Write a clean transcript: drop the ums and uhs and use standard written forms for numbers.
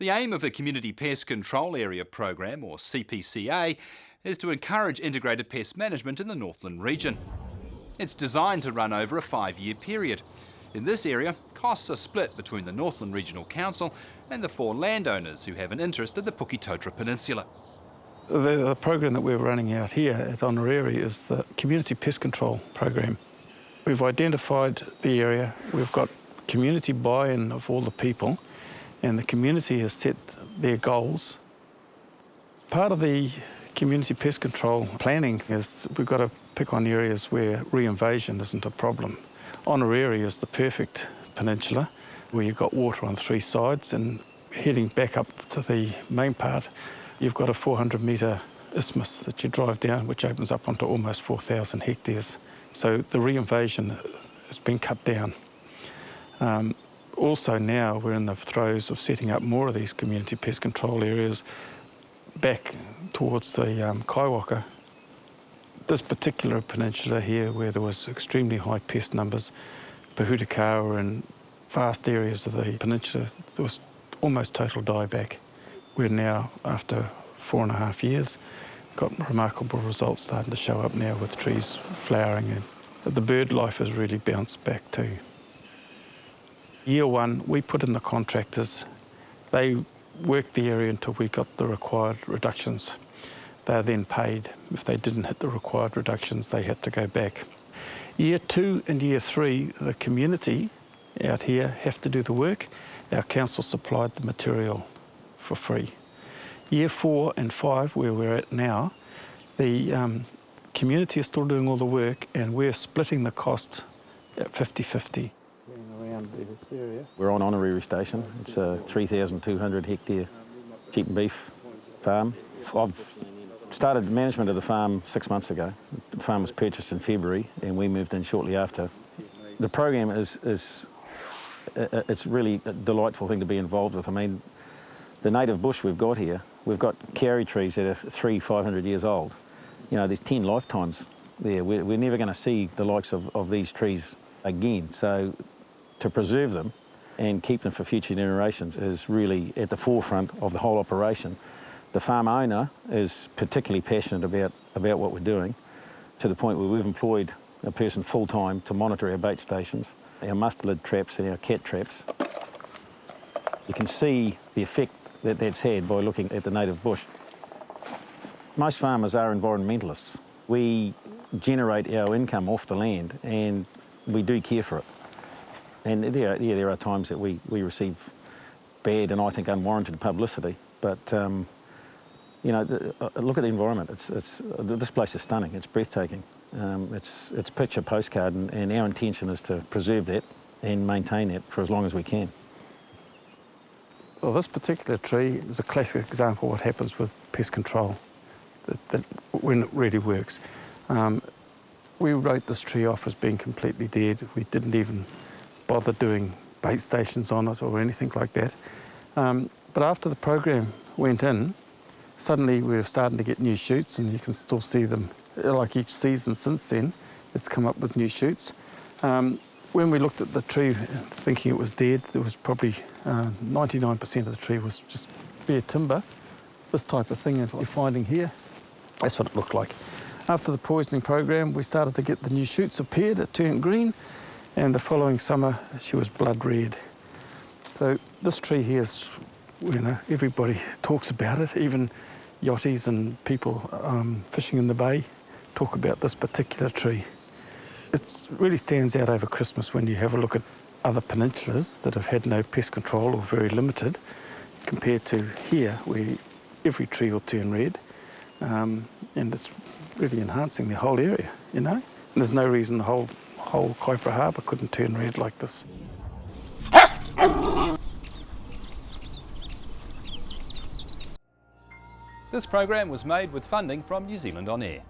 The aim of the Community Pest Control Area program, or CPCA, is to encourage integrated pest management in the Northland region. It's designed to run over a 5-year period. In this area, costs are split between the Northland Regional Council and the 4 landowners who have an interest in the Puketotra Peninsula. The program that we're running out here at Honorary is the Community Pest Control program. We've identified the area, we've got community buy-in of all the people, and the community has set their goals. Part of the community pest control planning is we've got to pick on areas where reinvasion isn't a problem. Honorary is the perfect peninsula where you've got water on 3 sides, and heading back up to the main part, you've got a 400-metre isthmus that you drive down, which opens up onto almost 4,000 hectares. So the reinvasion has been cut down. Also now we're in the throes of setting up more of these community pest control areas back towards the Kaiwaka. This particular peninsula here, where there was extremely high pest numbers, Pahutakawa and vast areas of the peninsula, there was almost total dieback. We're now, after 4.5 years, got remarkable results starting to show up now with trees flowering, and the bird life has really bounced back too. Year 1, we put in the contractors. They worked the area until we got the required reductions. They are then paid. If they didn't hit the required reductions, they had to go back. Year 2 and Year 3, the community out here have to do the work. Our council supplied the material for free. Year 4 and 5, where we're at now, the community is still doing all the work, and we're splitting the cost at 50-50. We're on Honorary Station. It's a 3,200 hectare sheep and beef farm. I've started management of the farm 6 months ago. The farm was purchased in February and we moved in shortly after. The program it's really a delightful thing to be involved with. I mean, the native bush we've got here, we've got kauri trees that are 500 years old. You know, there's 10 lifetimes there. We're never going to see the likes of these trees again. So to preserve them and keep them for future generations is really at the forefront of the whole operation. The farm owner is particularly passionate about what we're doing, to the point where we've employed a person full-time to monitor our bait stations, our mustelid traps and our cat traps. You can see the effect that that's had by looking at the native bush. Most farmers are environmentalists. We generate our income off the land and we do care for it. And there are times that we receive bad and I think unwarranted publicity, but you know, look at the environment. This place is stunning. It's breathtaking. It's picture postcard, and our intention is to preserve that and maintain that for as long as we can. Well, this particular tree is a classic example of what happens with pest control, that when it really works. We wrote this tree off as being completely dead. We didn't even bother doing bait stations on it or anything like that. But after the program went in, suddenly we were starting to get new shoots, and you can still see them, like each season since then, it's come up with new shoots. When we looked at the tree thinking it was dead, there was probably 99% of the tree was just bare timber. This type of thing that you're finding here, that's what it looked like. After the poisoning program, we started to get the new shoots appeared, it turned green, and the following summer she was blood red. So this tree here is, you know, everybody talks about it. Even yachties and people fishing in the bay talk about this particular tree. It really stands out over Christmas when you have a look at other peninsulas that have had no pest control or very limited, compared to here where every tree will turn red, and it's really enhancing the whole area, you know. And there's no reason the whole Kaipara Harbour couldn't turn red like this. This program was made with funding from New Zealand On Air.